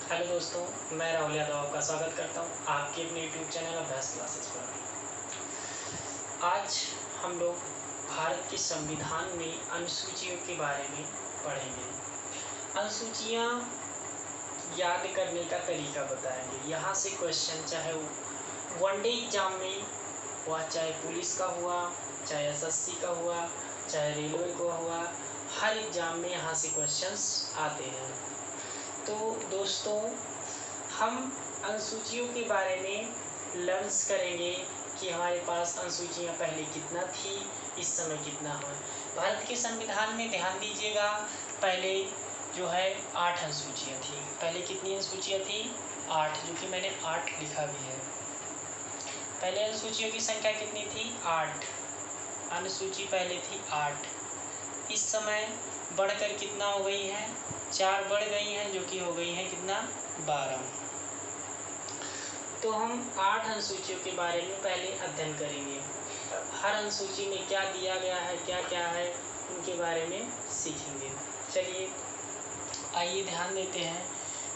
Hello दोस्तों, मैं राहुल यादव आपका स्वागत करता हूँ आपके अपने यूट्यूब चैनल अभ्यास क्लासेस पर। आज हम लोग भारत के संविधान में अनुसूचियों के बारे में पढ़ेंगे। अनुसूचियाँ याद करने का तरीका बताएंगे। यहाँ से क्वेश्चन चाहे वो वनडे एग्जाम में हुआ, चाहे पुलिस का हुआ, चाहे एसएससी का हुआ, चाहे रेलवे का हुआ, हर एग्जाम में यहाँ से क्वेश्चंस आते हैं। तो दोस्तों, हम अनुसूचियों के बारे में लर्न्स करेंगे कि हमारे पास अनुसूचियाँ पहले कितना थी, इस समय कितना है। भारत के संविधान में ध्यान दीजिएगा, पहले जो है 8 अनुसूचियाँ थी। पहले कितनी अनुसूचियाँ थी? 8, जो कि मैंने 8 लिखा भी है। पहले अनुसूचियों की संख्या कितनी थी? 8। अनुसूची पहले थी 8। इस समय बढ़कर कितना हो गई है? 4 बढ़ गई हैं, जो कि हो गई हैं कितना? 12। तो हम 8 अनुसूचियों के बारे में पहले अध्ययन करेंगे। हर अनुसूची में क्या दिया गया है, क्या क्या है, उनके बारे में सीखेंगे। चलिए आइए ध्यान देते हैं।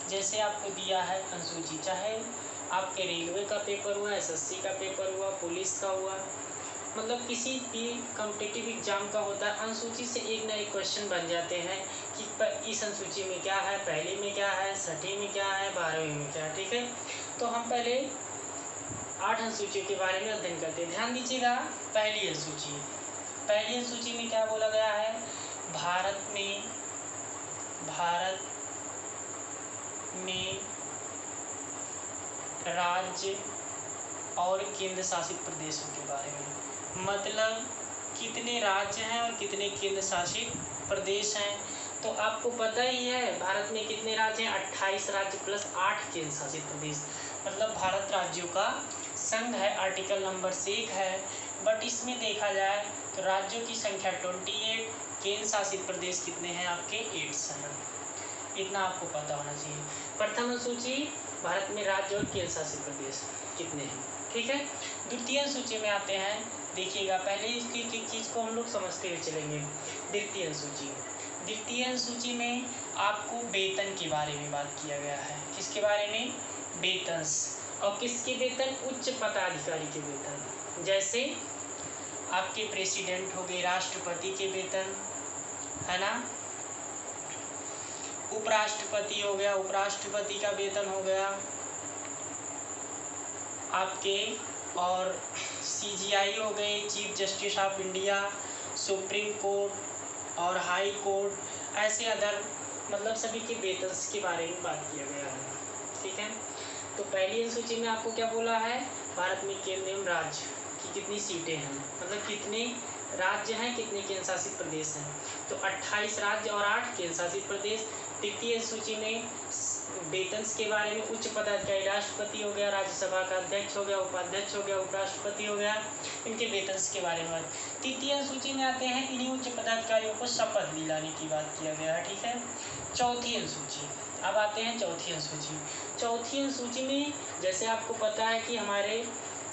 जैसे आपको दिया है अनुसूची, चाहे आपके रेलवे का पेपर हुआ, एसएससी का पेपर हुआ, पुलिस का हुआ, मतलब किसी भी कॉम्पिटिटिव एग्जाम का होता है, अनुसूची से एक ना एक क्वेश्चन बन जाते हैं कि इस अनुसूची में क्या है, पहले में क्या है, छठी में क्या है, 12वीं में क्या है। ठीक है, तो हम पहले 8 अनुसूचियों के बारे में अध्ययन करते हैं। ध्यान दीजिएगा, पहली अनुसूची में क्या बोला गया है? भारत में राज्य और केंद्र शासित प्रदेशों के बारे में, मतलब कितने राज्य हैं और कितने केंद्र शासित प्रदेश हैं। तो आपको पता ही है भारत में कितने राज्य हैं? 28 राज्य प्लस 8 केंद्र शासित प्रदेश, मतलब भारत राज्यों का संघ है। आर्टिकल नंबर 1 है। बट इसमें देखा जाए तो राज्यों की संख्या 28, केंद्र शासित प्रदेश कितने हैं? आपके 8 हैं। इतना आपको पता होना चाहिए। प्रथम अनुसूची, भारत में राज्य और केंद्र शासित प्रदेश कितने हैं। ठीक है, द्वितीय अनुसूची में आते हैं। देखिएगा, पहले इसकी एक चीज़ को हम लोग समझते हुए चलेंगे। द्वितीय अनुसूची में आपको वेतन के बारे में बात किया गया है। किसके बारे में? वेतन। और किसके वेतन? उच्च पदाधिकारी के वेतन। जैसे आपके प्रेसिडेंट हो गए, राष्ट्रपति के वेतन, है ना, उपराष्ट्रपति हो गया, उपराष्ट्रपति का वेतन हो गया आपके, और सीजीआई हो गए, chief justice of India, supreme court और हाई कोर्ट, ऐसे अदर, मतलब सभी के वेतन के बारे में बात किया गया है। ठीक है, तो पहली अनुसूची में आपको क्या बोला है? भारत में केंद्र एवं राज्य की कितनी सीटें हैं, मतलब कितने राज्य हैं, कितने केंद्र शासित प्रदेश हैं। तो 28 राज्य और 8 केंद्र शासित प्रदेश। द्वितीय सूची में वेतन के बारे में उच्च पदाधिकारी, राष्ट्रपति हो गया, राज्यसभा का अध्यक्ष हो गया, उपाध्यक्ष हो गया, उपराष्ट्रपति हो गया, इनके वेतन के बारे में। तृतीय सूची में आते हैं, इन्हीं उच्च पदाधिकारियों को शपथ दिलाने की बात किया गया है। ठीक है, चौथी अनुसूची, अब आते हैं चौथी अनुसूची। चौथी अनुसूची में जैसे आपको पता है कि हमारे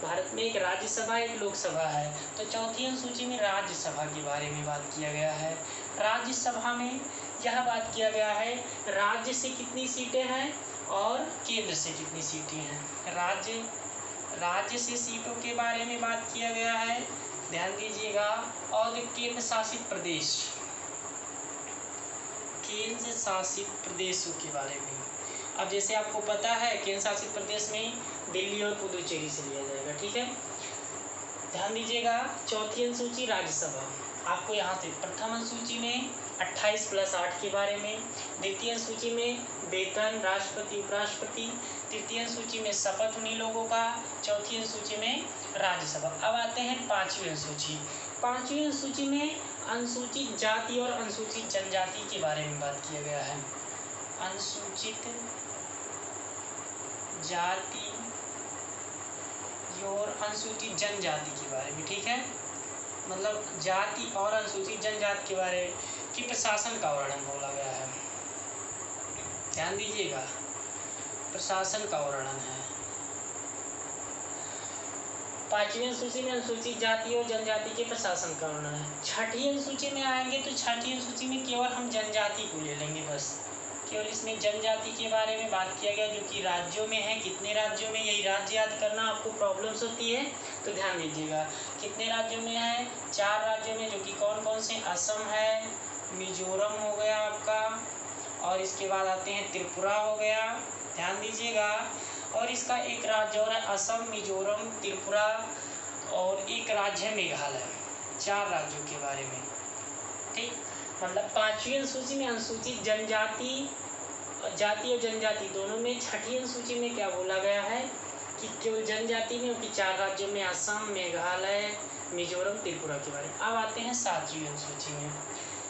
भारत में एक राज्यसभा, एक लोकसभा है, तो चौथी अनुसूची में राज्यसभा के बारे में बात किया गया है। राज्यसभा में यह बात किया गया है राज्य से कितनी सीटें हैं और केंद्र से कितनी सीटें हैं। राज्य से सीटों के बारे में बात किया गया है, ध्यान दीजिएगा, और केंद्र शासित प्रदेशों के बारे में। अब जैसे आपको पता है केंद्र शासित प्रदेश में दिल्ली और पुदुचेरी से लिया जाएगा। ठीक है, ध्यान दीजिएगा, चौथी अनुसूची राज्यसभा, आपको यहाँ से प्रथम अनुसूची में 28 + 8 के बारे में, द्वितीय अनुसूची में वेतन, राष्ट्रपति, उपराष्ट्रपति, तृतीय अनुसूची में शपथ उन्हीं लोगों का, चौथी अनुसूची में राज्यसभा। अब आते हैं पांचवी अनुसूची। पांचवी अनुसूची में अनुसूचित जाति और अनुसूचित जनजाति के बारे में बात किया गया है। अनुसूचित जाति और अनुसूचित जनजाति के बारे में। ठीक है, मतलब जाति और अनुसूचित जनजाति के बारे की प्रशासन का वर्णन बोला गया है। ध्यान दीजिएगा, प्रशासन का वर्णन है। पांचवी अनुसूची में अनुसूचित जाति और जनजाति के प्रशासन का वर्णन है। छठी अनुसूची में आएंगे तो छठी अनुसूची में केवल हम जनजाति को ले लेंगे बस। केवल इसमें जनजाति के बारे में बात किया गया, जो कि राज्यों में है। कितने राज्यों में, यही राज्य याद करना आपको प्रॉब्लम्स होती है, तो ध्यान दीजिएगा। कितने राज्यों में है, 4 राज्यों में, जो कि कौन कौन से, असम है, मिजोरम हो गया आपका, और इसके बाद आते हैं त्रिपुरा हो गया, ध्यान दीजिएगा। और इसका एक राज्य और है असम, मिजोरम, त्रिपुरा, और एक राज्य है मेघालय। 4 राज्यों के बारे में, ठीक। मतलब 5वीं अनुसूची में अनुसूचित जनजाति, जाति और जनजाति दोनों में। 6ठी अनुसूची में क्या बोला गया है कि केवल जनजाति में, कि 4 राज्यों में, असम, मेघालय, मिजोरम, त्रिपुरा के बारे में। अब आते हैं 7वीं अनुसूची में।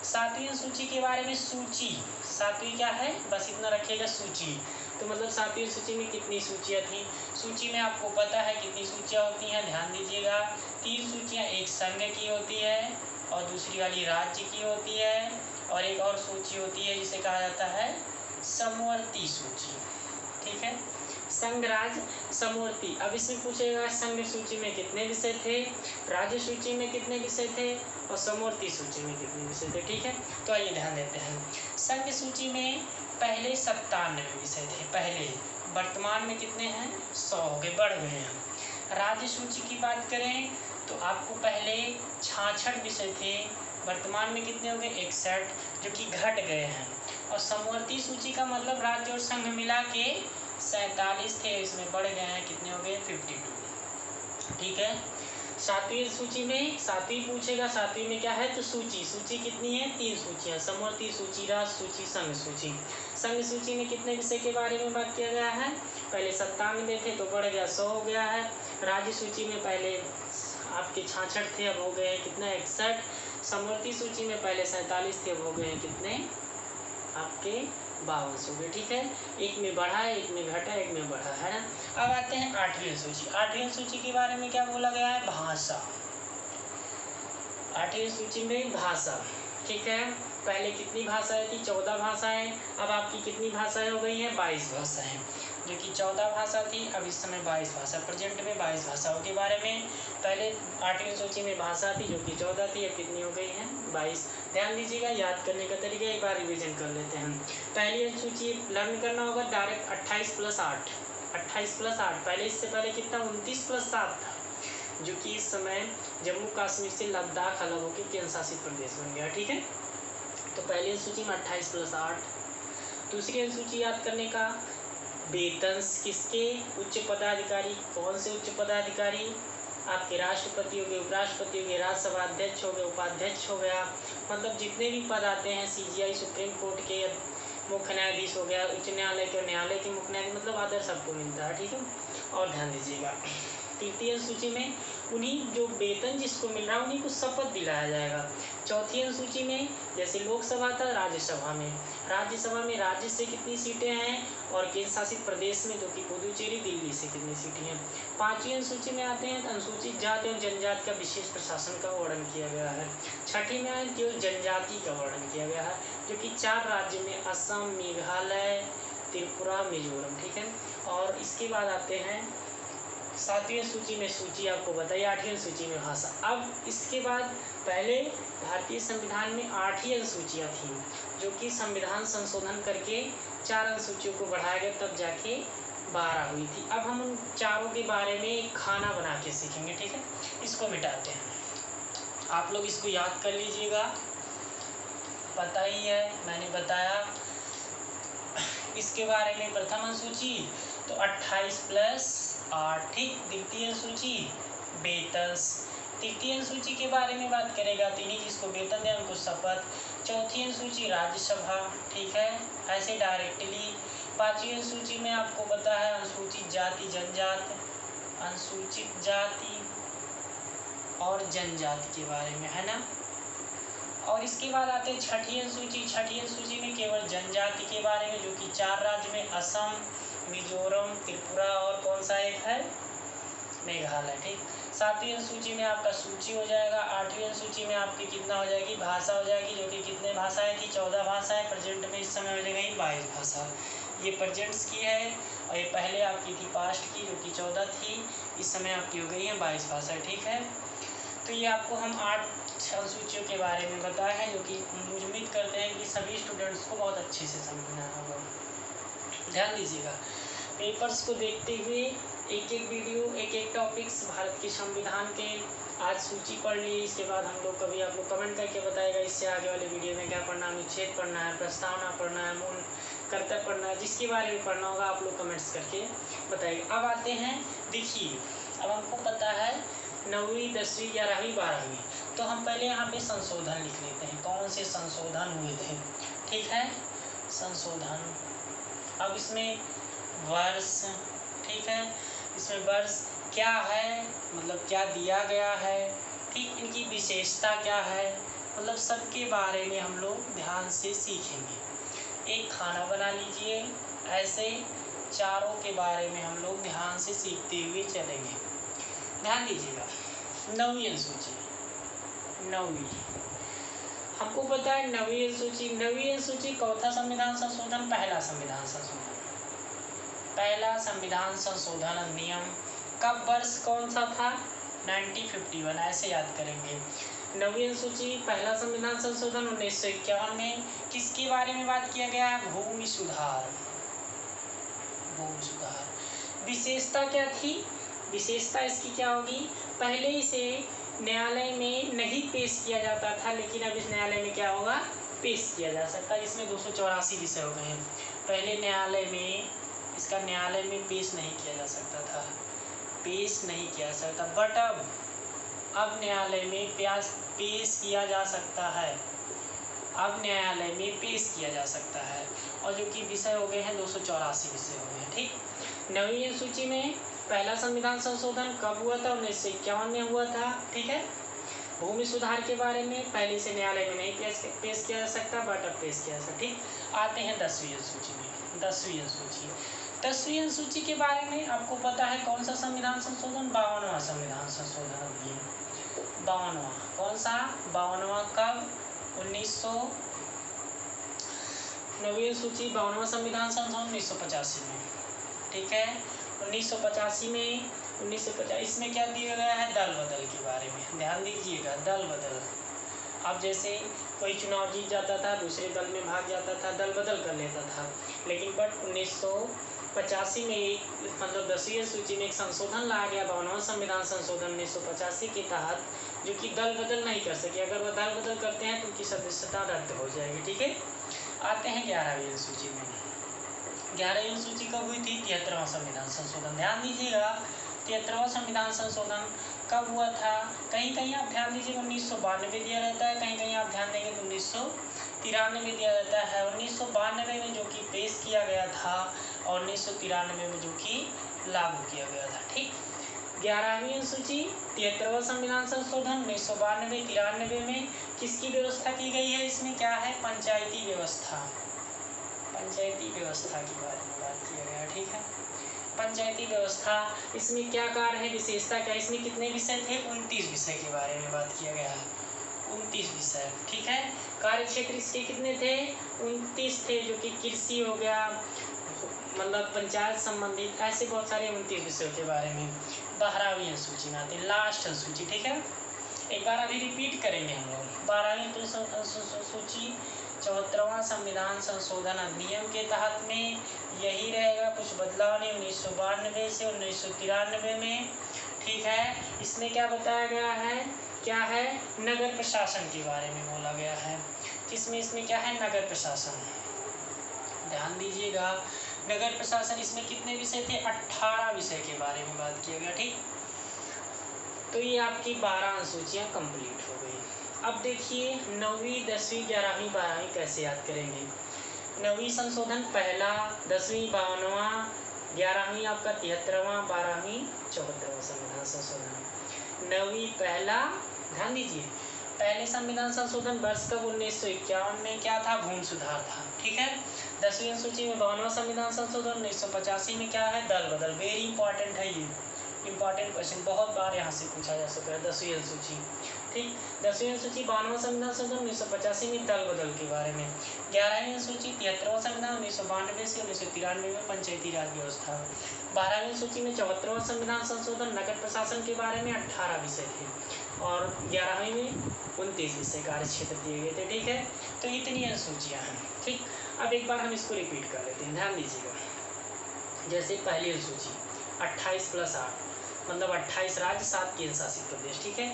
7वीं अनुसूची के बारे में सूची, 7वीं क्या है, बस इतना रखिएगा, सूची। तो मतलब 7वीं सूची में कितनी सूचियाँ थी, सूची में आपको पता है कितनी सूचियाँ होती हैं, ध्यान दीजिएगा। 3 सूचियाँ, एक संघ की होती है और दूसरी वाली राज्य की होती है, और एक और सूची होती है जिसे कहा जाता है समवर्ती सूची, ठीक है। संघ, राज्य, समवर्ती। अब इसमें पूछेगा संघ सूची में कितने विषय थे, राज्य सूची में कितने विषय थे, और समवर्ती सूची में कितने विषय थे, ठीक है। तो आइए ध्यान देते हैं। संघ सूची में पहले 97 विषय थे पहले, वर्तमान में कितने हैं, 100 हो गए, बढ़ गए हैं। राज्य सूची की बात करें तो आपको पहले 66 विषय थे, वर्तमान में कितने हो गए, 61, जो कि घट गए हैं। और समवर्ती सूची का मतलब राज्य और संघ मिला के 47 थे, इसमें बढ़ गए हैं, कितने हो गए, 52, ठीक है। 7वीं सूची में, 7वीं पूछेगा, 7वीं में क्या है, तो सूची, सूची कितनी है, 3 सूचियाँ, समवर्ती सूची, राज्य सूची, संघ सूची। संघ सूची में कितने विषय के बारे में बात किया गया है, पहले 97 थे तो बढ़ गया 100 हो गया है। राज्य सूची में पहले आपके 66 थे, अब हो गए हैं कितना, 61। समवर्ती सूची में पहले 47 थे, अब हो गए हैं कितने, आपके 52 हो गए, ठीक है। एक में बढ़ा है, एक में घटा, एक में बढ़ा है ना। अब आते हैं 8वीं सूची। 8वीं सूची के बारे में क्या बोला गया है, भाषा। 8वीं सूची में भाषा, ठीक है। पहले कितनी भाषाएं थी, 14 भाषाएं, अब आपकी कितनी भाषाएं हो गई हैं, 22 भाषाएं, जो कि 14 भाषा थी, अब इस समय 22 भाषा, प्रेजेंट में 22 भाषाओं के बारे में। पहले 8वीं सूची में भाषा थी जो कि 14 थी, अब कितनी हो गई हैं, 22। ध्यान दीजिएगा, याद करने का तरीका एक बार रिवीजन कर लेते हैं। पहली सूची लर्न करना होगा डायरेक्ट 28 + 8, 28 + 8। पहले इससे पहले कितना, 29 + 7 था, जो कि इस समय जम्मू कश्मीर से लद्दाख अलग होकर केंद्र शासित प्रदेश बन गया, ठीक है। तो पहली सूची में 28 + 8। दूसरी सूची याद करने का, वेतन किसके, उच्च पदाधिकारी, कौन से उच्च पदाधिकारी, आपके राष्ट्रपति हो गए, उपराष्ट्रपति हो गए, राज्यसभा अध्यक्ष हो गए, उपाध्यक्ष हो गया, मतलब जितने भी पद आते हैं, CGI सुप्रीम कोर्ट के मुख्य न्यायाधीश हो गया, उच्च न्यायालय के, न्यायालय के मुख्य न्यायाधीश, मतलब आदर सबको मिलता है, ठीक है। और ध्यान दीजिएगा, तृतीय सूची में उन्हीं जो वेतन जिसको मिल रहा है उन्हीं को शपथ दिलाया जाएगा। चौथी अनुसूची में जैसे लोकसभा था, राज्यसभा में राज्य से कितनी सीटें हैं, और केंद्र शासित प्रदेश में जो कि पुदुचेरी, दिल्ली से कितनी सीटें हैं। 5वीं अनुसूची में आते हैं तो अनुसूचित जाति और जनजाति का विशेष प्रशासन का वर्णन किया गया है। 6ठी में केवल जनजाति का वर्णन किया गया है, जो कि 4 राज्य में, असम, मेघालय, त्रिपुरा, मिजोरम, ठीक है। और इसके बाद आते हैं 7वीं सूची में, सूची आपको बताइए, 8वीं सूची में भाषा। अब इसके बाद पहले भारतीय संविधान में 8 ही अनुसूचियाँ थीं, जो कि संविधान संशोधन करके 4 अनुसूचियों को बढ़ाया गया, तब जाके 12 हुई थी। अब हम उन चारों के बारे में एक खाना बना के सीखेंगे, ठीक है। इसको मिटाते हैं, आप लोग इसको याद कर लीजिएगा, पता ही है, मैंने बताया इसके बारे में। प्रथम अनुसूची तो 28 + 8, ठीक। द्वितीय अनुसूची वेतन। तृतीय अनुसूची के बारे में बात करेगा तो इन्हीं जिसको वेतन दें उनको शपथ। चौथी अनुसूची राज्यसभा, ठीक है, ऐसे डायरेक्टली। 5वीं अनुसूची में आपको पता है अनुसूचित जाति जनजाति, अनुसूचित जाति और जनजाति के बारे में, है ना। और इसके बाद आते हैं 6ठी अनुसूची। 6ठी अनुसूची में केवल जनजाति के बारे में, जो कि 4 राज्य में, असम, मिजोरम, त्रिपुरा और कौन सा एक है, मेघालय, ठीक। 7वीं अनुसूची में आपका सूची हो जाएगा। 8वीं अनुसूची में आपकी कितना हो जाएगी, भाषा हो जाएगी, जो कि कितने भाषाएं थी, 14 भाषाएं, प्रेजेंट में इस समय हो जाएगी 22 भाषा। ये प्रेजेंट्स की है, और ये पहले आपकी थी पास्ट की, जो कि 14 थी, इस समय आपकी हो गई है 22 भाषाएं, ठीक है। तो ये आपको हम 8 अनुसूचियों के बारे में बताया है, जो कि उम्मीद करते हैं कि सभी स्टूडेंट्स को बहुत अच्छे से समझना होगा। ध्यान दीजिएगा, पेपर्स को देखते हुए एक एक वीडियो, एक एक टॉपिक्स भारत के संविधान के आज सूची पढ़ ली। इसके बाद हम लोग कभी आप लोग कमेंट करके बताएगा इससे आगे वाले वीडियो में क्या पढ़ना है, अनुच्छेद पढ़ना है, प्रस्तावना पढ़ना है, मूल कर्तव्य पढ़ना है, जिसके बारे में पढ़ना होगा आप लोग कमेंट्स करके बताइए। अब आते हैं, देखिए अब हमको पता है 9वीं 10वीं 11वीं 12वीं, तो हम पहले यहाँ पे संशोधन लिख लेते हैं, कौन से संशोधन हुए थे। ठीक है, संशोधन। अब इसमें वर्ष, ठीक है, इसमें वर्ष क्या है, मतलब क्या दिया गया है, ठीक, इनकी विशेषता क्या है, मतलब सबके बारे में हम लोग ध्यान से सीखेंगे। एक खाना बना लीजिए, ऐसे चारों के बारे में हम लोग ध्यान से सीखते हुए चलेंगे। ध्यान दीजिएगा, 9वीं अनुसूची, 9वीं हमको पता है 9वीं अनुसूची, 9वीं अनुसूची चौथा संविधान संशोधन, पहला संविधान संशोधन, पहला संविधान संशोधन अधिनियम कब, वर्ष कौन सा था, 1951, ऐसे याद करेंगे। 9वीं अनुसूची पहला संविधान संशोधन 1951 में किसके बारे में बात किया गया है, भूमि सुधार, भूमि सुधार। विशेषता क्या थी, विशेषता इसकी क्या होगी, पहले इसे न्यायालय में नहीं पेश किया जाता था, लेकिन अब इस न्यायालय में क्या होगा, पेश किया जा सकता है। इसमें 284 विषय हो गए हैं। पहले न्यायालय में इसका न्यायालय में पेश नहीं किया जा सकता था, पेश नहीं किया सकता, बट अब न्यायालय में पेश किया जा सकता है, अब न्यायालय में पेश किया जा सकता है। और जो कि विषय हो गए हैं 284 विषय हो गए हैं। ठीक, 9वीं अनुसूची में पहला संविधान संशोधन कब हुआ था, 1951 में हुआ था। ठीक है, भूमि सुधार के बारे में पहले से न्यायालय में नहीं पेश किया जा सकता, बट अब पेश किया जा सकता। ठीक, आते हैं 10वीं अनुसूची में। 10वीं अनुसूची, 10वीं अनुसूची के बारे में आपको पता है कौन सा संविधान संशोधन, 52वां संविधान संशोधन अधिनियम, 52वां, कौन सा, 52वां कब, 9वीं अनुसूची 52वां संविधान संशोधन 1985 में। ठीक है, 1985 में, 1985 में क्या दिया गया है, दल बदल के बारे में। ध्यान दीजिएगा, दल बदल। अब जैसे कोई चुनाव जीत जाता था, दूसरे दल में भाग जाता था, दल बदल कर लेता था, लेकिन बट 1985 में एक, मतलब 10वीं अनुसूची में एक संशोधन लाया गया, 52वां संविधान संशोधन 1985 के तहत, जो कि दल बदल नहीं कर सके। अगर वह दल बदल करते हैं तो उनकी सदस्यता रद्द हो जाएगी। ठीक है, आते हैं 11वीं अनुसूची में। 11वीं अनुसूची कब हुई थी, 73वां संविधान संशोधन। ध्यान दीजिएगा, 73वां संविधान संशोधन कब हुआ था, कहीं कहीं आप ध्यान दीजिएगा 1992 दिया रहता है, कहीं कहीं आप ध्यान देंगे तो 1993 दिया जाता है। 1992 में जो कि पेश किया गया था, और 1993 में जो कि लागू किया गया था। ठीक, 11वीं अनुसूची 73वां संविधान संशोधन 1992-93 में किसकी व्यवस्था की गई है, इसमें क्या है, पंचायती व्यवस्था, पंचायती व्यवस्था के बारे में बात किया गया। ठीक है, पंचायती व्यवस्था, इसमें क्या कार्य है, विशेषता क्या, इसमें कितने विषय थे, 29 विषय के बारे में बात किया गया है, 29 विषय। ठीक है, कार्य क्षेत्र इसके कितने थे, 29 थे, जो कि कृषि हो गया, मतलब पंचायत संबंधित, ऐसे बहुत सारे 29 विषयों के बारे में। 12वीं अनुसूची में आते हैं, लास्ट अनुसूची। ठीक है, एक बार अभी रिपीट करेंगे हम लोग। 12वीं अनुसूची 74वां संविधान संशोधन अधिनियम के तहत में यही रहेगा, कुछ बदलाव नहीं, 1992 से 1993 में। ठीक है, इसमें क्या बताया गया है, क्या है, नगर प्रशासन के बारे में बोला गया है। किसमें, इसमें क्या है, नगर प्रशासन। ध्यान दीजिएगा, नगर प्रशासन, इसमें कितने विषय थे, 18 विषय के बारे में बात किया गया। ठीक, तो ये आपकी 12 अनुसूचियाँ कंप्लीट हो गई। अब देखिए 9वीं 10वीं 11वीं 12वीं कैसे याद करेंगे। 9वीं संशोधन पहला, 10वीं 52वां, 11वीं आपका 73वां, 12वीं 74वां संविधान संशोधन। 9वीं पहला, ध्यान दीजिए, पहले संविधान संशोधन वर्ष कब, 1951 में क्या था, भूमि सुधार था। ठीक है, 10वीं अनुसूची में 52वां संविधान संशोधन 1985 में क्या है, दल बदल। वेरी इंपॉर्टेंट है ये, इंपॉर्टेंट क्वेश्चन, बहुत बार यहाँ से पूछा जा चुका है। 10वीं अनुसूची, ठीक, 10वीं अनुसूची 52वां संविधान संशोधन 1985 में दल बदल के बारे में। 11वीं अनुसूची 73वां संविधान 1992 से 1993 में पंचायती राज व्यवस्था। 12वीं अनुसूची में 74वां संविधान संशोधन नगर प्रशासन के बारे में 18 विषय थे, और 11वीं में 29 विषय कार्य क्षेत्र दिए गए थे। ठीक है, तो इतनी अनुसूचियाँ हैं। ठीक, अब एक बार हम इसको रिपीट कर लेते हैं, ध्यान दीजिएगा। जैसे पहली अनुसूची 28 + 8 मतलब 28 राज्य, 7 केंद्र शासित प्रदेश। ठीक है,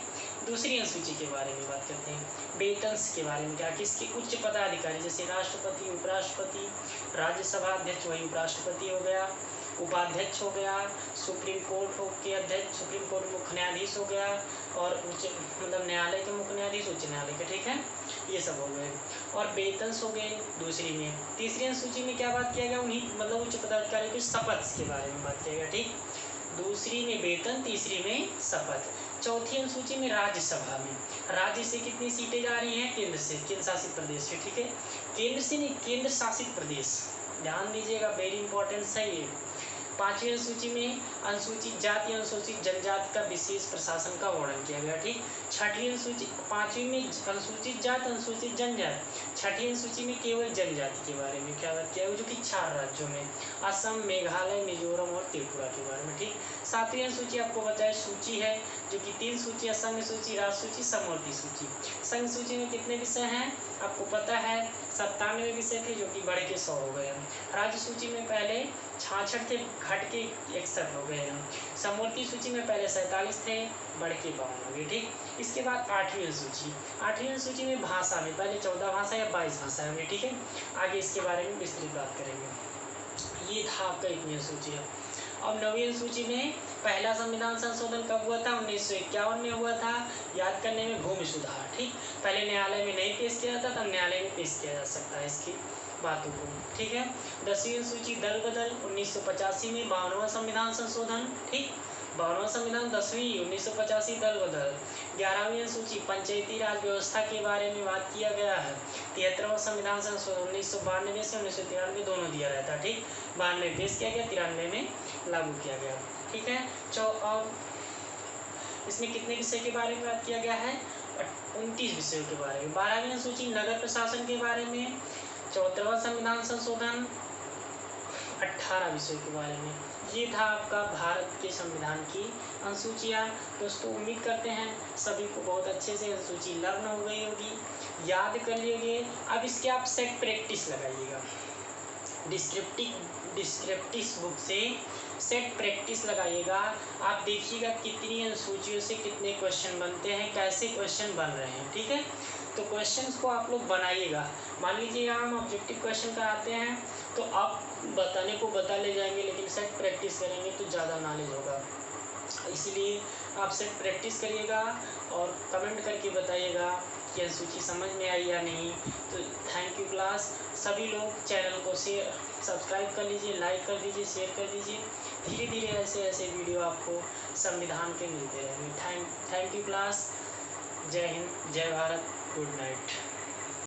दूसरी अनुसूची के बारे में बात करते हैं, वेतन के बारे में। क्या किसके उच्च पदाधिकारी, जैसे राष्ट्रपति, उपराष्ट्रपति, राज्यसभा अध्यक्ष वही उपराष्ट्रपति हो गया, उपाध्यक्ष हो गया, सुप्रीम कोर्ट के अध्यक्ष, सुप्रीम कोर्ट मुख्य न्यायाधीश हो गया, और उच्च मतलब न्यायालय के मुख्य न्यायाधीश, उच्च न्यायालय के। ठीक है, ये सब हो गए और वेतन हो गए दूसरी में। तीसरी अनुसूची में क्या बात किया गया, उन्हीं मतलब उच्च पदाधिकारी के शपथ के बारे में बात किया गया। ठीक, दूसरी में वेतन, तीसरी में शपथ। चौथी अनुसूची में राज्यसभा में राज्य से कितनी सीटें जा रही हैं, केंद्र से, केंद्र शासित प्रदेश से। ठीक है, केंद्र से नहीं, केंद्र शासित प्रदेश, ध्यान दीजिएगा, वेरी इंपॉर्टेंट सही है। पांचवी अनुसूची में अनुसूचित जाति, अनुसूचित जनजाति का विशेष प्रशासन का वर्णन किया गया। ठीक, छठी अनुसूची, पांचवी में अनुसूचित जाति, अनुसूचित जनजाति, छठी अनुसूची में केवल जनजाति के बारे में क्या बात किया गया, जो कि 4 राज्यों में, असम, मेघालय, मिजोरम और त्रिपुरा के बारे में। ठीक, सातवीं अनुसूची आपको बताया सूची है, जो कि 3 सूची, संघ सूची, राज्य सूची, समवर्ती सूची। संघ सूची में कितने विषय हैं आपको पता है, 97 विषय थे, जो कि बढ़ के 100 हो गए। राज्य सूची में पहले 66 थे, घट के 61 हो गए हैं। समवर्ती सूची में पहले 47 थे, बढ़ के 52 हो गए। ठीक, इसके बाद 8वीं अनुसूची, 8वीं अनुसूची में भाषा में पहले 14 भाषा या 22 भाषा होंगी। ठीक है, आगे इसके बारे में विस्तृत बात करेंगे। ये था आपका इतनी अनुसूची है। अब 9वीं अनुसूची में पहला संविधान संशोधन कब हुआ था, 1951 में हुआ था, याद करने में, भूमि सुधार। ठीक, पहले न्यायालय में नहीं पेश किया जाता, तब न्यायालय में पेश किया जा सकता है इसकी बातों को। ठीक है, 10वीं अनुसूची दल बदल 1985 में 52वां संविधान संशोधन। ठीक, 52वां संविधान 10वीं 1985 दल बदल। 11वीं अनुसूची पंचायती राज व्यवस्था के बारे में बात किया गया है, 73वां संविधान संशोधन 1992 से 1993 दोनों दिया रहता। ठीक, 92 में पेश किया गया, 93 में लागू किया गया। ठीक है, और इसमें कितने विषय के बारे में बात किया गया है, 29 विषयों के बारे में। 12वीं अनुसूची नगर प्रशासन के बारे में, 74वां संविधान संशोधन 18 विषयों के बारे में। ये था आपका भारत के संविधान की अनुसूचियाँ। दोस्तों उम्मीद करते हैं सभी को बहुत अच्छे से अनुसूची लर्न हो गई होगी, याद कर लिए। अब इसके आप सेट प्रैक्टिस लगाइएगा, डिस्क्रिप्टिव बुक से सेट प्रैक्टिस लगाइएगा। आप देखिएगा कितनी अनुसूचियों से कितने क्वेश्चन बनते हैं, कैसे क्वेश्चन बन रहे हैं। ठीक है, तो क्वेश्चंस को आप लोग बनाइएगा। मान लीजिए हम ऑब्जेक्टिव क्वेश्चन कराते हैं तो आप बताने को बता ले जाएंगे, लेकिन सेट प्रैक्टिस करेंगे तो ज़्यादा नॉलेज होगा। इसीलिए आप सेट प्रैक्टिस करिएगा और कमेंट करके बताइएगा कि अनुसूची समझ में आई या नहीं। तो थैंक यू क्लास। सभी लोग चैनल को सब्सक्राइब कर लीजिए, लाइक कर दीजिए, शेयर कर दीजिए। धीरे धीरे ऐसे वीडियो आपको संविधान के मिलते रहेंगे। Thank you class. जय हिंद, जय भारत, गुड नाइट।